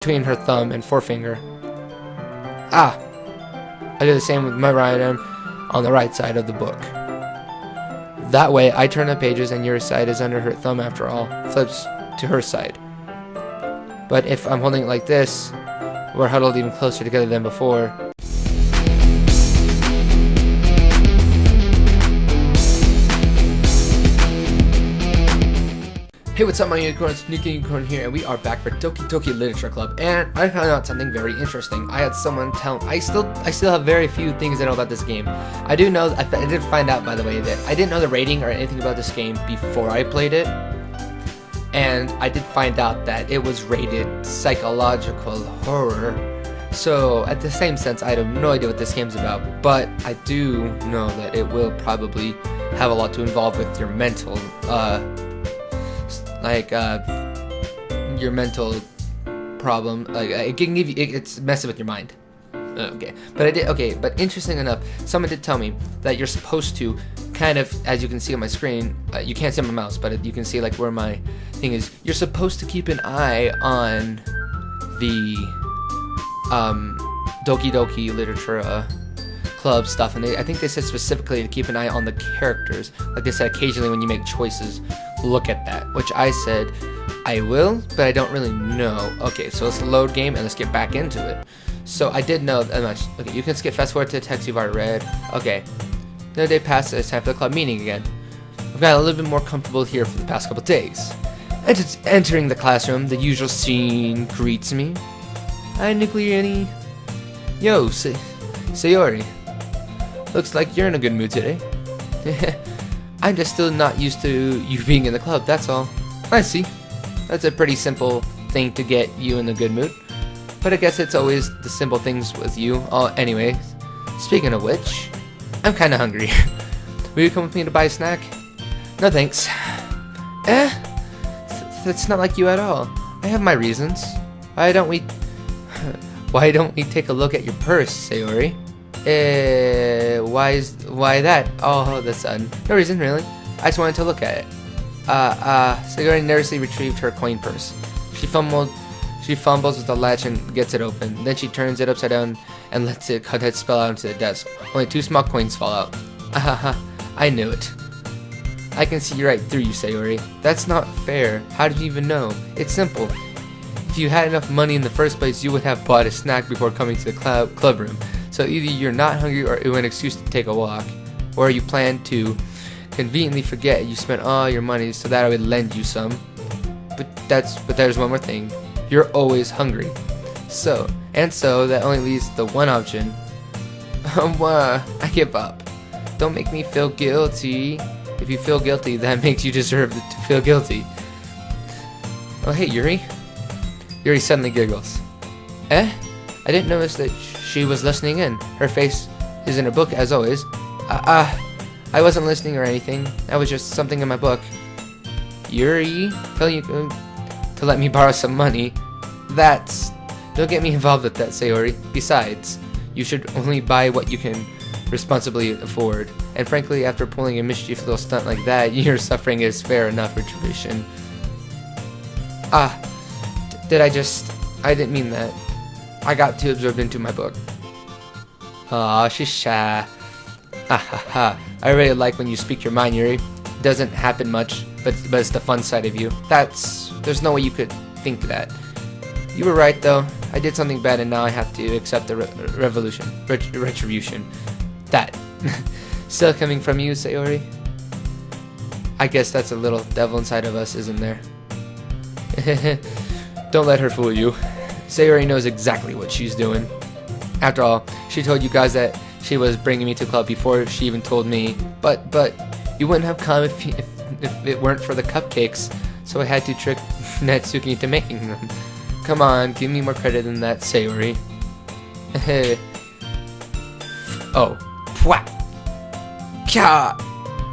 between her thumb and forefinger. Ah! I do the same with my right arm on the right side of the book. That way, I turn the pages and your side is under her thumb after all. Flips to her side. But if I'm holding it like this, we're huddled even closer together than before. Hey, what's up, my unicorns? Sneaky Unicorn here, and we are back for Doki Doki Literature Club. And I found out something very interesting. I had someone tell I still have very few things I know about this game. I do know I did find out, by the way, that I didn't know the rating or anything about this game before I played it. And I did find out that it was rated psychological horror. So, at the same sense, I have no idea what this game's about, but I do know that it will probably have a lot to involve with your mental, your mental problem. Like, it can give you, it's messing with your mind. Okay, but interesting enough, someone did tell me that you're supposed to kind of, as you can see on my screen, you can't see my mouse, but you can see like where my thing is. You're supposed to keep an eye on the Doki Doki Literature Club stuff, and I think they said specifically to keep an eye on the characters. Like they said, occasionally when you make choices, look at that, which I said I will, but I don't really know. Okay, so let's load game and let's get back into it. So I did know that much. Okay, you can skip fast forward to the text you've already read. Okay, another day passed, it's time for the club meeting again. I've got a little bit more comfortable here for the past couple days. Entering the classroom, the usual scene greets me. Hi, Nuclear. Yo, Sayori. Looks like you're in a good mood today. I'm just still not used to you being in the club, that's all. I see. That's a pretty simple thing to get you in a good mood. But I guess it's always the simple things with you. Anyway, speaking of which, I'm kinda hungry. Will you come with me to buy a snack? No thanks. That's not like you at all. I have my reasons. Why don't we take a look at your purse, Sayori? Why that? All of a sudden? No reason, really. I just wanted to look at it. Sayori nervously retrieved her coin purse. She fumbles with the latch and gets it open. Then she turns it upside down and lets it cut its spell out onto the desk. Only 2 small coins fall out. I knew it. I can see right through you, Sayori. That's not fair. How did you even know? It's simple. If you had enough money in the first place, you would have bought a snack before coming to the club room. So either you're not hungry or it was an excuse to take a walk, or you plan to conveniently forget you spent all your money so that I would lend you some. But there's one more thing. You're always hungry. So that only leaves the one option. I give up. Don't make me feel guilty. If you feel guilty, that makes you deserve to feel guilty. Oh, hey, Yuri. Yuri suddenly giggles. I didn't notice that she was listening in. Her face is in her book, as always. I wasn't listening or anything. That was just something in my book. Yuri, telling you to let me borrow some money. Don't get me involved with that, Sayori. Besides, you should only buy what you can responsibly afford. And frankly, after pulling a mischief little stunt like that, your suffering is fair enough retribution. I didn't mean that. I got too absorbed into my book. Aw, she's shy. Ha ha ha. I really like when you speak your mind, Yuri. It doesn't happen much, but it's the fun side of you. There's no way you could think that. You were right, though. I did something bad and now I have to accept the retribution. That. Still coming from you, Sayori? I guess that's a little devil inside of us, isn't there? Don't let her fool you. Sayori knows exactly what she's doing. After all, she told you guys that she was bringing me to club before she even told me. But you wouldn't have come if it weren't for the cupcakes, so I had to trick Natsuki into making them. Come on, give me more credit than that, Sayori. Oh. Pwah! Kya!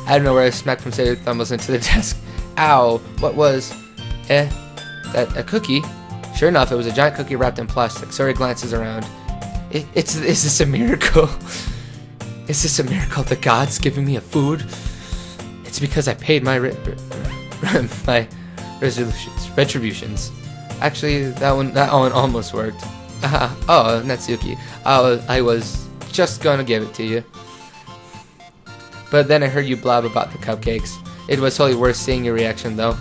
I don't know where I smacked from Sayori Thumbles into the desk. Ow! What was... that a cookie? Sure enough, it was a giant cookie wrapped in plastic. Sayori glances around. Is this a miracle? Is this a miracle? The gods giving me a food? It's because I paid my retributions. Actually, that one almost worked. Oh, Natsuki. I was just gonna give it to you. But then I heard you blab about the cupcakes. It was totally worth seeing your reaction, though.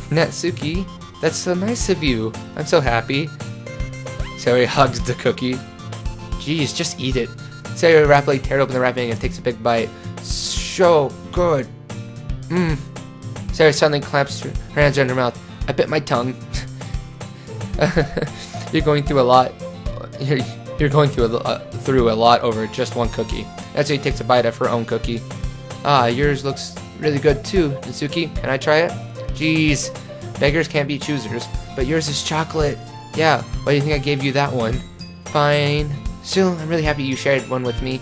Natsuki, that's so nice of you. I'm so happy. Sayori hugs the cookie. Jeez, just eat it. Sayori rapidly tears open the wrapping and takes a big bite. So good. Sayori suddenly clamps her hands around her mouth. I bit my tongue. You're going through a lot. You're going through a lot over just one cookie. Natsuki takes a bite of her own cookie. Yours looks really good too, Natsuki. Can I try it? Jeez, beggars can't be choosers. But yours is chocolate. Yeah, why do you think I gave you that one? Fine. Still, I'm really happy you shared one with me.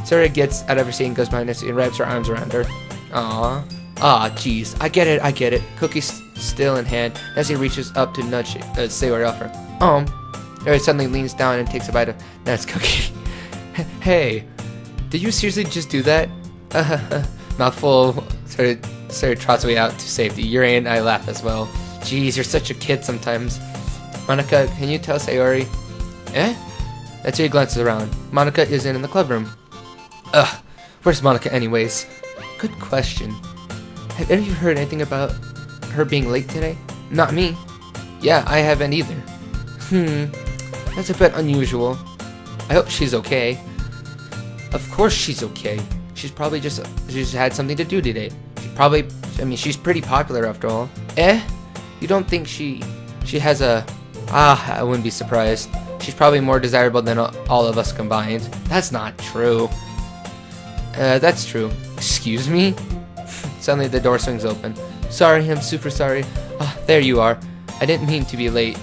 Sayori gets out of her seat and goes behind Natsuki and wraps her arms around her. Aww. Jeez. I get it. Cookie still in hand. Natsuki reaches up to nudge Sayori off her. Sayori suddenly leans down and takes a bite of Nat's cookie. Hey, did you seriously just do that? Mouthful. Sayori trots away out to safety. Yuri and I laugh as well. Jeez, you're such a kid sometimes. Monica, can you tell Sayori? Natsuki glances around. Monica isn't in the club room. Where's Monica anyways? Good question. Have any of you heard anything about her being late today? Not me. Yeah, I haven't either. That's a bit unusual. I hope she's okay. Of course she's okay. She's had something to do today. She's pretty popular after all. You don't think she has a... I wouldn't be surprised. She's probably more desirable than all of us combined. That's not true. That's true. Excuse me? Suddenly the door swings open. Sorry, I'm super sorry. There you are. I didn't mean to be late.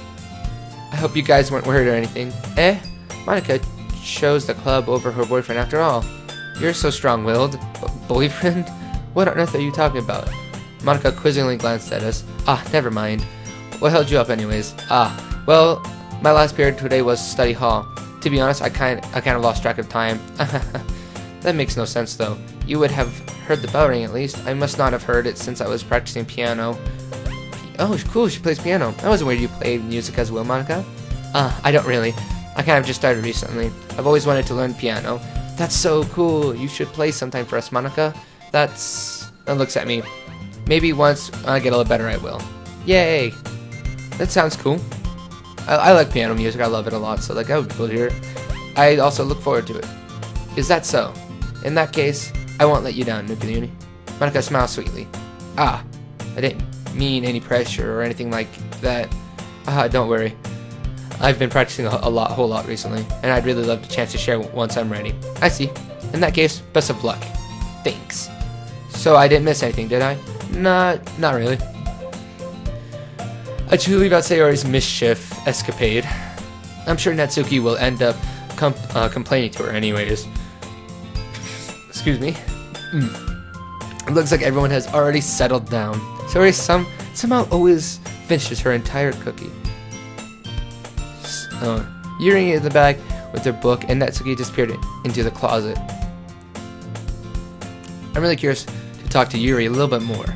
I hope you guys weren't worried or anything. Monica chose the club over her boyfriend after all. You're so strong-willed. Boyfriend? What on earth are you talking about? Monica quizzingly glanced at us. Never mind. What held you up anyways? Well, my last period today was study hall. To be honest, I kind of lost track of time. That makes no sense though. You would have heard the bell ring at least. I must not have heard it since I was practicing piano. Oh, cool, she plays piano. I wasn't aware you played music as well, Monica. I don't really. I kind of just started recently. I've always wanted to learn piano. That's so cool. You should play sometime for us, Monica. That looks at me. Maybe once I get a little better, I will. Yay! That sounds cool. I like piano music. I love it a lot. So that would be cool to hear. I also look forward to it. Is that so? In that case, I won't let you down, Nuki. Monica smiles sweetly. I didn't mean any pressure or anything like that. Don't worry. I've been practicing a whole lot recently, and I'd really love the chance to share once I'm ready. I see. In that case, best of luck. Thanks. So I didn't miss anything, did I? Not really. I truly leave out Sayori's mischief escapade. I'm sure Natsuki will end up complaining to her anyways. Excuse me. It looks like everyone has already settled down. Sayori somehow always finishes her entire cookie. Yuri in the bag with her book, and Natsuki disappeared into the closet. I'm really curious to talk to Yuri a little bit more,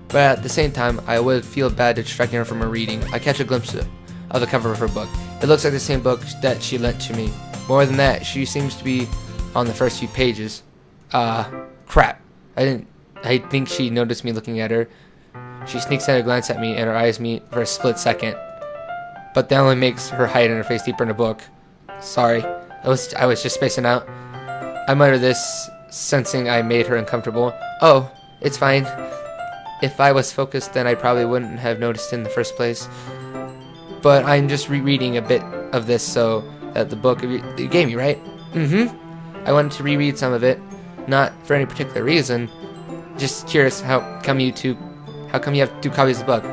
but at the same time, I would feel bad distracting her from her reading. I catch a glimpse of the cover of her book. It looks like the same book that she lent to me. More than that, she seems to be on the first few pages. Crap. I think she noticed me looking at her. She sneaks out a glance at me, and her eyes meet for a split second. But that only makes her hide in her face deeper in the book. Sorry. I was just spacing out. I mutter this, sensing I made her uncomfortable. Oh, it's fine. If I was focused, then I probably wouldn't have noticed it in the first place. But I'm just rereading a bit of this so that the book you gave me, right? I wanted to reread some of it. Not for any particular reason. Just curious, how come you have 2 copies of the book?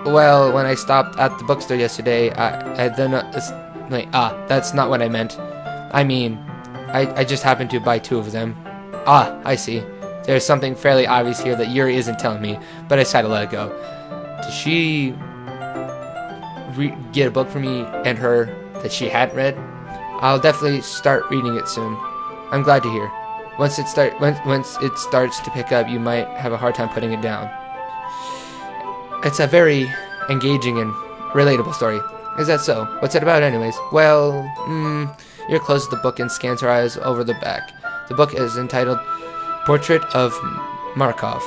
Well, when I stopped at the bookstore yesterday, that's not what I meant. I mean, I just happened to buy 2 of them. I see. There's something fairly obvious here that Yuri isn't telling me, but I decided to let it go. Did she get a book for me and her that she hadn't read? I'll definitely start reading it soon. I'm glad to hear. Once it starts to pick up, you might have a hard time putting it down. It's a very engaging and relatable story. Is that so? What's it about anyways? Well, Yuri closes the book and scans her eyes over the back. The book is entitled Portrait of Markov.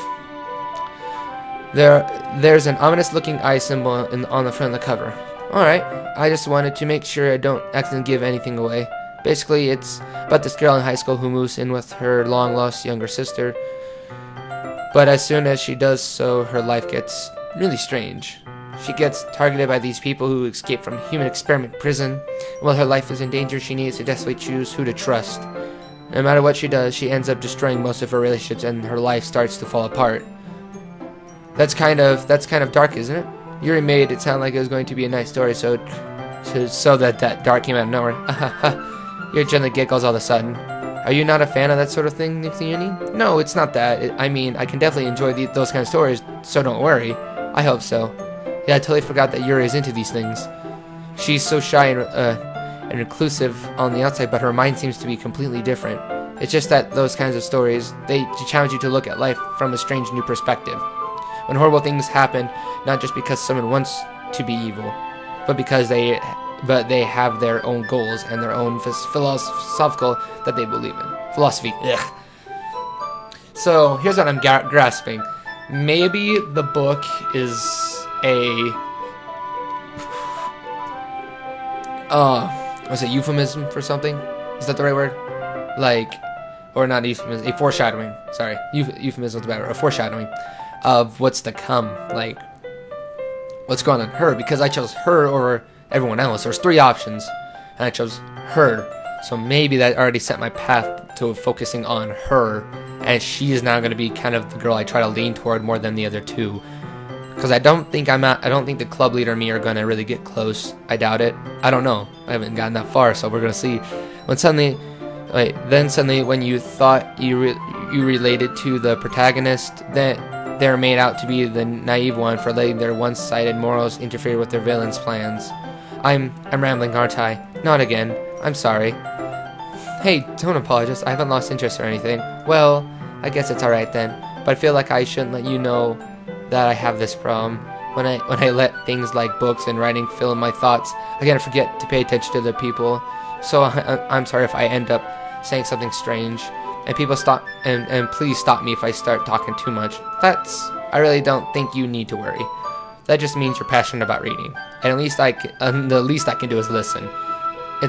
There's an ominous-looking eye symbol on the front of the cover. Alright, I just wanted to make sure I don't accidentally give anything away. Basically, it's about this girl in high school who moves in with her long-lost younger sister. But as soon as she does so, her life gets really strange. She gets targeted by these people who escape from human experiment prison. While her life is in danger, she needs to desperately choose who to trust. No matter what she does, she ends up destroying most of her relationships and her life starts to fall apart. That's kind of dark, isn't it? Yuri made it sound like it was going to be a nice story, so that dark came out of nowhere. Yuri gently giggles all of a sudden. Are you not a fan of that sort of thing, Yuri? No, it's not that. I mean, I can definitely enjoy those kind of stories, so don't worry. I hope so. Yeah, I totally forgot that Yuri is into these things. She's so shy and reclusive on the outside, but her mind seems to be completely different. It's just that those kinds of stories, they challenge you to look at life from a strange new perspective. When horrible things happen, not just because someone wants to be evil, but because they have their own goals and their own philosophical that they believe in. Philosophy. Ugh. So here's what I'm grasping. Maybe the book is was it euphemism for something? Is that the right word? Or not euphemism, a foreshadowing. Sorry, euphemism is the bad word. A foreshadowing of what's to come, like what's going on her, because I chose her over everyone else. There's 3 options, and I chose her. So maybe that already set my path to focusing on her, and she is now going to be kind of the girl I try to lean toward more than the other 2. Because I don't think the club leader and me are going to really get close. I doubt it. I don't know. I haven't gotten that far, so we're going to see. Then suddenly, when you thought you related to the protagonist, that they're made out to be the naive one for letting their one-sided morals interfere with their villain's plans. I'm rambling, aren't I? Not again. I'm sorry. Hey, don't apologize. I haven't lost interest or anything. Well, I guess it's alright then. But I feel like I shouldn't let you know that I have this problem. When I let things like books and writing fill in my thoughts, I kind of forget to pay attention to the people. So I'm sorry if I end up saying something strange. And people stop, and please stop me if I start talking too much. I really don't think you need to worry. That just means you're passionate about reading. And the least I can do is listen.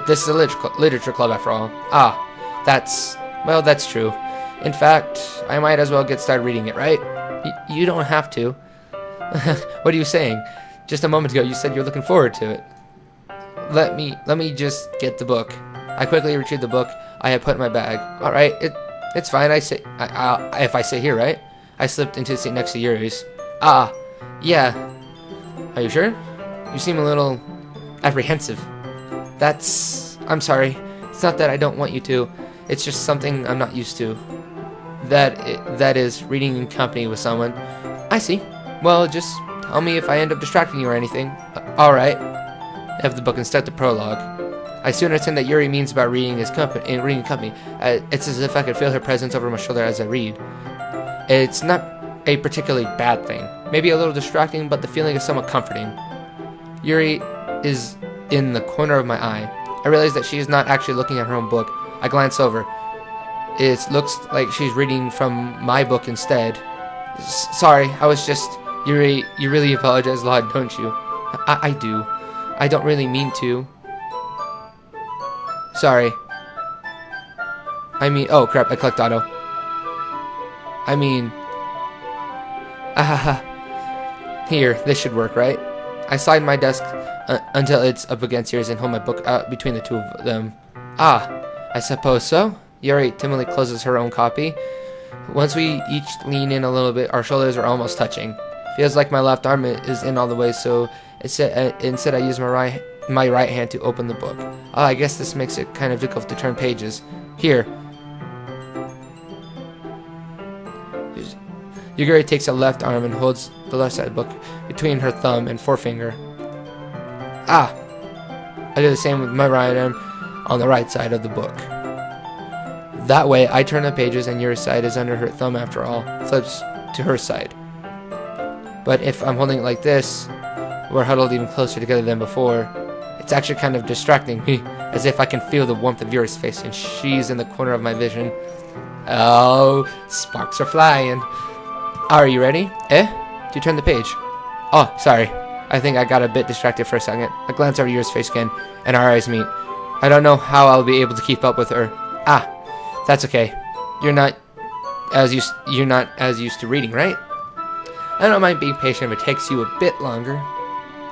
This is a literature club after all. That's true. In fact, I might as well get started reading it, right? You don't have to. What are you saying? Just a moment ago you said you're looking forward to it. Let me just get the book. I quickly retrieved the book I had put in my bag. Alright, it's fine. If I sit here, right? I slipped into the seat next to Yuri's. Yeah. Are you sure? You seem a little apprehensive. I'm sorry. It's not that I don't want you to. It's just something I'm not used to. That is reading in company with someone. I see. Well, just tell me if I end up distracting you or anything. Alright. I have the book and start the prologue. I soon understand that Yuri means about reading in company. It's as if I could feel her presence over my shoulder as I read. It's not a particularly bad thing. Maybe a little distracting, but the feeling is somewhat comforting. Yuri is in the corner of my eye. I realize that she is not actually looking at her own book. I glance over. It looks like she's reading from my book instead. Sorry, I was just... Yuri, you really apologize a lot, don't you? I do. I don't really mean to. Sorry. Oh crap, I clicked auto. Here, this should work, right? I slide my desk until it's up against yours and hold my book out between the 2 of them. I suppose so. Yuri timidly closes her own copy. Once we each lean in a little bit, our shoulders are almost touching. Feels like my left arm is in all the way, so instead I use my right hand to open the book. I guess this makes it kind of difficult to turn pages. Here. Yuri takes a left arm and holds the left side of the book between her thumb and forefinger. I do the same with my right arm on the right side of the book. That way, I turn the pages and your side is under her thumb after all. Flips to her side. But if I'm holding it like this, we're huddled even closer together than before. It's actually kind of distracting me, as if I can feel the warmth of Yuri's face, and she's in the corner of my vision. Oh, sparks are flying. Are you ready? Do you turn the page? Oh, sorry. I think I got a bit distracted for a second. I glance over Yuri's face again, and our eyes meet. I don't know how I'll be able to keep up with her. That's okay. You're not as used to reading, right? I don't mind being patient if it takes you a bit longer.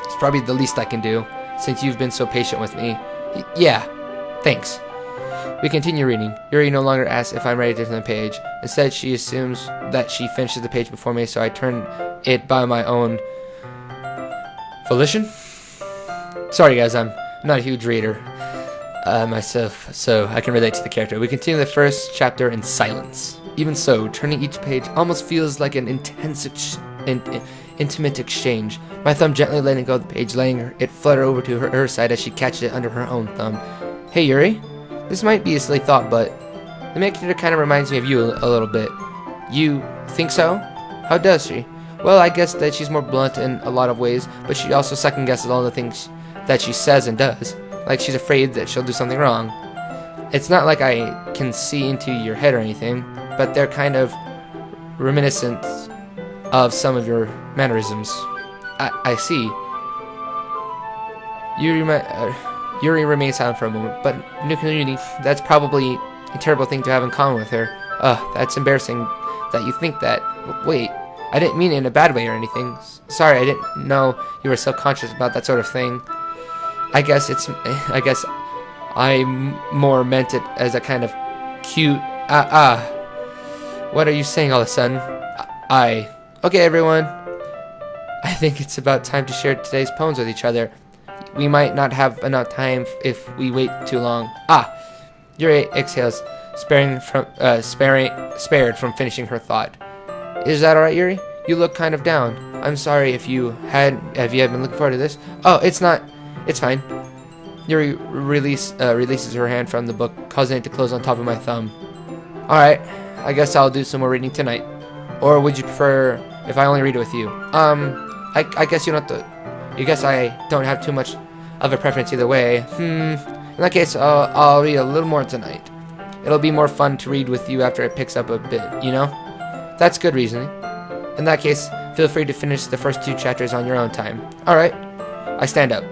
It's probably the least I can do, since you've been so patient with me. Yeah, thanks. We continue reading. Yuri no longer asks if I'm ready to turn the page. Instead, she assumes that she finishes the page before me, so I turn it by my own volition. Sorry guys, I'm not a huge reader myself, so I can relate to the character. We continue the first chapter in silence. Even so, turning each page almost feels like an intimate exchange. My thumb gently letting go of the page, letting it flutter over to her side as she catches it under her own thumb. Hey Yuri, this might be a silly thought, but the main character kind of reminds me of you a little bit. You think so? How does she? Well, I guess that she's more blunt in a lot of ways, but she also second guesses all the things that she says and does. Like she's afraid that she'll do something wrong. It's not like I can see into your head or anything, but they're kind of reminiscent of some of your mannerisms. I see. Yuri remains silent for a moment, but Nuka, that's probably a terrible thing to have in common with her. That's embarrassing that you think that. Wait, I didn't mean it in a bad way or anything. Sorry, I didn't know you were self-conscious about that sort of thing. I guess I more meant it as a kind of cute, What are you saying all of a sudden? Okay, everyone. I think it's about time to share today's poems with each other. We might not have enough time if we wait too long. Yuri exhales, spared from finishing her thought. Is that alright, Yuri? You look kind of down. I'm sorry if you had been looking forward to this. Oh, it's not. It's fine. Yuri releases her hand from the book, causing it to close on top of my thumb. Alright, I guess I'll do some more reading tonight. Or would you prefer if I only read it with you? I guess you don't have to. You guess I don't have too much of a preference either way. In that case, I'll read a little more tonight. It'll be more fun to read with you after it picks up a bit, you know? That's good reasoning. In that case, feel free to finish the first 2 chapters on your own time. Alright. I stand up.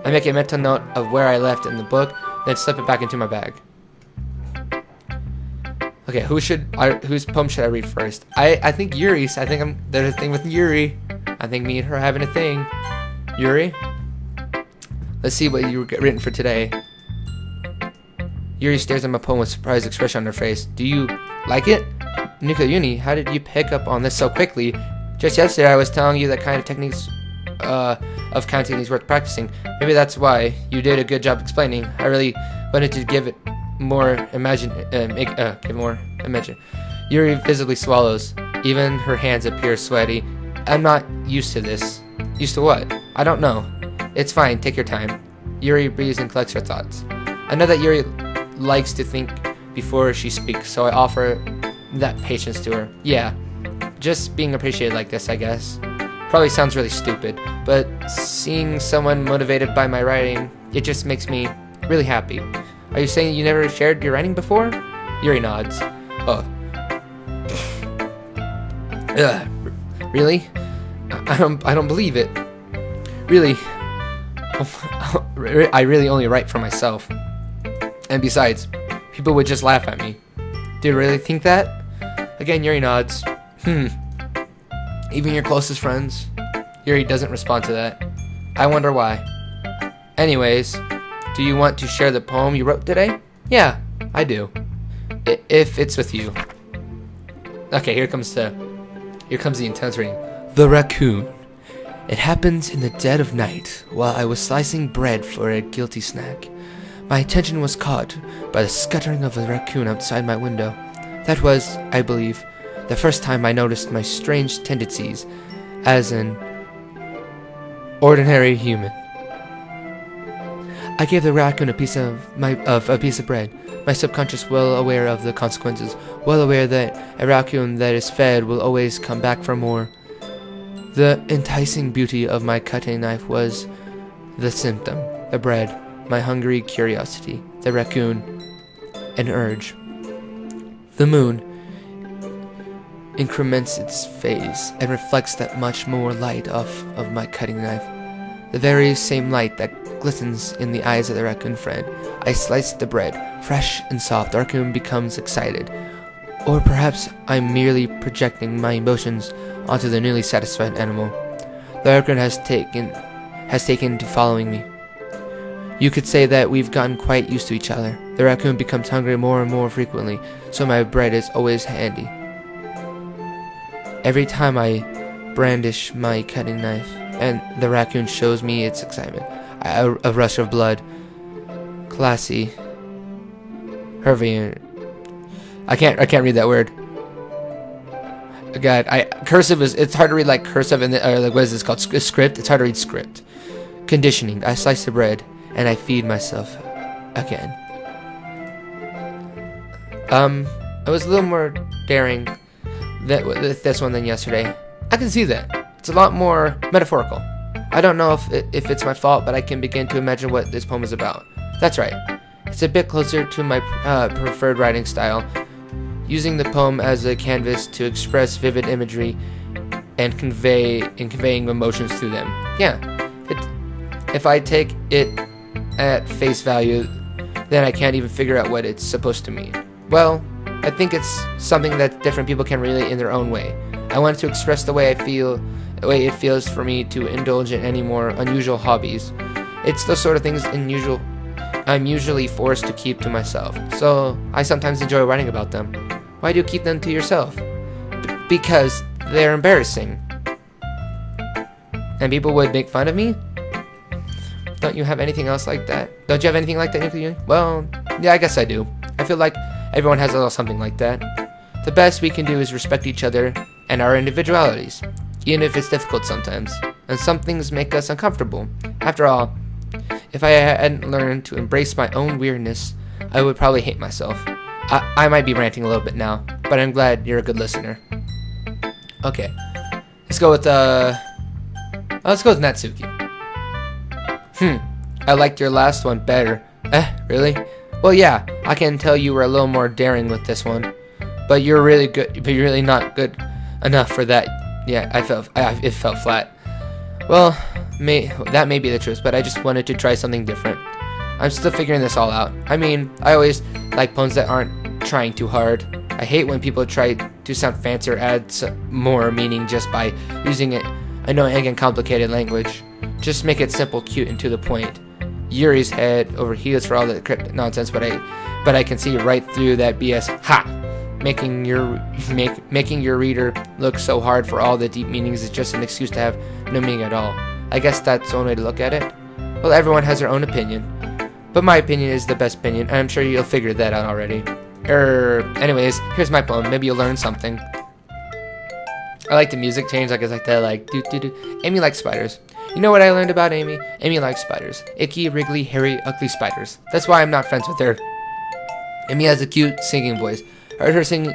I make a mental note of where I left in the book, then slip it back into my bag. Okay, whose poem should I read first? I think Yuri's. There's a thing with Yuri. I think me and her are having a thing. Yuri? Let's see what you written for today. Yuri stares at my poem with a surprised expression on her face. Do you like it? Nuka Uni, how did you pick up on this so quickly? Just yesterday I was telling you that kind of techniques of counting is worth practicing. Maybe that's why you did a good job explaining. I really wanted to give it more imagine. Yuri visibly swallows. Even her hands appear sweaty. I'm not used to this. Used to what? I don't know. It's fine. Take your time. Yuri breathes and collects her thoughts. I know that Yuri likes to think before she speaks, so I offer that patience to her. Yeah, just being appreciated like this, I guess. Probably sounds really stupid, but seeing someone motivated by my writing, it just makes me really happy. Are you saying you never shared your writing before? Yuri nods. Oh. Really? I don't believe it. Really? I really only write for myself. And besides, people would just laugh at me. Do you really think that? Again, Yuri nods. Even your closest friends? Yuri doesn't respond to that. I wonder why. Anyways, do you want to share the poem you wrote today? Yeah, I do. If it's with you. Okay, here comes the intense reading. The Raccoon. It happens in the dead of night while I was slicing bread for a guilty snack. My attention was caught by the scuttering of a raccoon outside my window. That was, I believe, the first time I noticed my strange tendencies as an ordinary human. I gave the raccoon a piece of bread, my subconscious well aware of the consequences, well aware that a raccoon that is fed will always come back for more. The enticing beauty of my cutting knife was the symptom, the bread, my hungry curiosity, the raccoon, an urge. The moon increments its phase and reflects that much more light off of my cutting knife. The very same light that glistens in the eyes of the raccoon friend. I slice the bread, fresh and soft. The raccoon becomes excited. Or perhaps I'm merely projecting my emotions onto the newly satisfied animal. The raccoon has taken to following me. You could say that we've gotten quite used to each other. The raccoon becomes hungry more and more frequently, so my bread is always handy. Every time I brandish my cutting knife, and the raccoon shows me its excitement, a rush of blood. Classy. Hervey. I can't read that word. God, cursive is, it's hard to read like cursive and like what is this called? Script. It's hard to read script. Conditioning. I slice the bread and I feed myself again. I was a little more daring with this one than yesterday. I can see that. It's a lot more metaphorical. I don't know if it's my fault, but I can begin to imagine what this poem is about. That's right. It's a bit closer to my preferred writing style, using the poem as a canvas to express vivid imagery and conveying emotions through them. Yeah. If I take it at face value, then I can't even figure out what it's supposed to mean. Well, I think it's something that different people can relate in their own way. I wanted to express the way I feel, the way it feels for me to indulge in any more unusual hobbies. It's the sort of things I'm usually forced to keep to myself, so I sometimes enjoy writing about them. Why do you keep them to yourself? Because they're embarrassing. And people would make fun of me? Don't you have anything else like that? Don't you have anything like that, Yuri? Well, yeah, I guess I do. I feel like everyone has a little something like that. The best we can do is respect each other and our individualities, even if it's difficult sometimes, and some things make us uncomfortable. After all, if I hadn't learned to embrace my own weirdness, I would probably hate myself. I might be ranting a little bit now, but I'm glad you're a good listener. Okay, let's go with Natsuki. I liked your last one better. Really? Well, yeah, I can tell you were a little more daring with this one, but you're really good. But you're really not good enough for that. Yeah, it felt flat. Well, that may be the truth, but I just wanted to try something different. I'm still figuring this all out. I mean, I always like poems that aren't trying too hard. I hate when people try to sound fancy or add more meaning just by using it annoying and complicated language. Just make it simple, cute, and to the point. Yuri's head over heels for all the cryptic nonsense, but I can see right through that BS. Ha! Making your reader look so hard for all the deep meanings is just an excuse to have no meaning at all. I guess that's one way to look at it. Well, everyone has their own opinion, but my opinion is the best opinion, and I'm sure you'll figure that out already. Anyways, here's my poem. Maybe you'll learn something. I like the music change, like it's like that, like do. Amy likes spiders. You know what I learned about Amy? Amy likes spiders. Icky, wriggly, hairy, ugly spiders. That's why I'm not friends with her. Amy has a cute singing voice. I heard her sing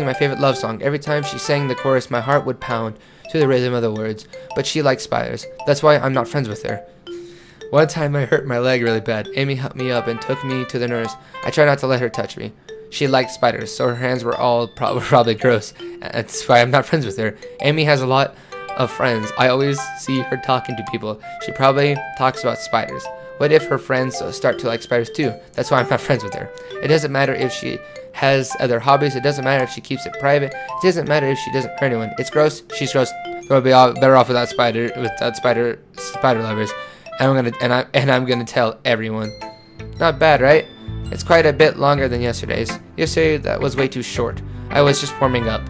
my favorite love song. Every time she sang the chorus, my heart would pound to the rhythm of the words. But she likes spiders. That's why I'm not friends with her. One time I hurt my leg really bad. Amy helped me up and took me to the nurse. I tried not to let her touch me. She liked spiders, so her hands were all probably gross. That's why I'm not friends with her. Amy has a lot of friends. I always see her talking to people. She probably talks about spiders. What if her friends start to like spiders too? That's why I'm not friends with her. It doesn't matter if she has other hobbies. It doesn't matter if she keeps it private. It doesn't matter if she doesn't hurt anyone. It's gross. She's gross. We'll be all better off without spider lovers. And I'm gonna tell everyone. Not bad, right? It's quite a bit longer than yesterday's. Yesterday that was way too short. I was just warming up.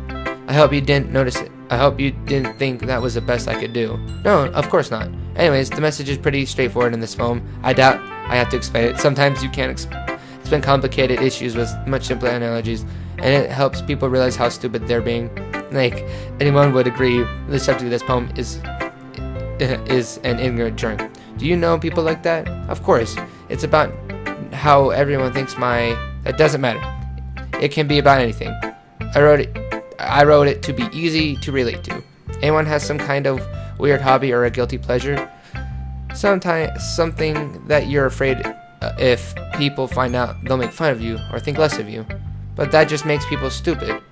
I hope you didn't notice it. I hope you didn't think that was the best I could do. No, of course not. Anyways, the message is pretty straightforward in this poem. I doubt I have to explain it. Sometimes you can't explain complicated issues with much simpler analogies, and it helps people realize how stupid they're being. Like, anyone would agree the subject of this poem is an ignorant jerk. Do you know people like that? Of course. It's about how everyone thinks it doesn't matter. It can be about anything. I wrote it to be easy to relate to. Anyone has some kind of weird hobby or a guilty pleasure? Sometimes something that you're afraid if people find out they'll make fun of you or think less of you. But that just makes people stupid.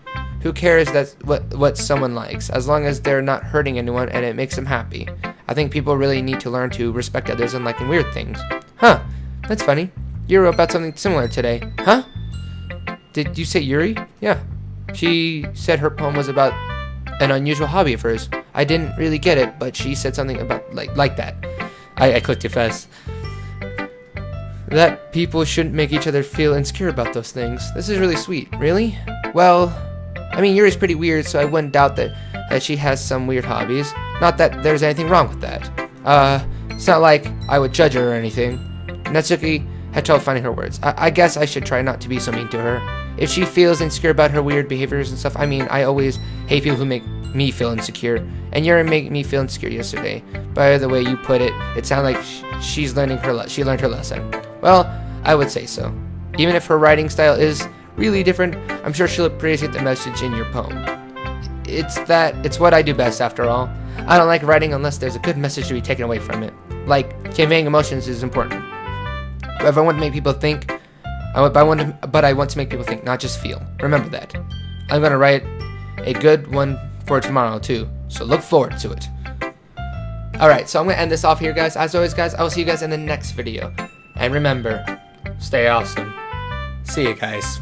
Who cares that's what someone likes, as long as they're not hurting anyone and it makes them happy. I think people really need to learn to respect others and liking weird things. Huh, that's funny. You wrote about something similar today. Huh? Did you say Yuri? Yeah. She said her poem was about an unusual hobby of hers. I didn't really get it, but she said something about like that. I clicked it fast. That people shouldn't make each other feel insecure about those things. This is really sweet. Really? Well, I mean, Yuri's pretty weird, so I wouldn't doubt that she has some weird hobbies. Not that there's anything wrong with that. It's not like I would judge her or anything. Natsuki had trouble finding her words. I guess I should try not to be so mean to her. If she feels insecure about her weird behaviors and stuff, I mean, I always hate people who make me feel insecure. And Yuri made me feel insecure yesterday. By the way you put it, it sounded like she learned her lesson. Well, I would say so. Even if her writing style is really different, I'm sure she'll appreciate the message in your poem. It's what I do best, after all. I don't like writing unless there's a good message to be taken away from it. Like, conveying emotions is important. But I want to make people think, but I want to make people think, not just feel. Remember that. I'm going to write a good one for tomorrow, too. So look forward to it. Alright, so I'm going to end this off here, guys. As always, guys, I will see you guys in the next video. And remember, stay awesome. See you guys.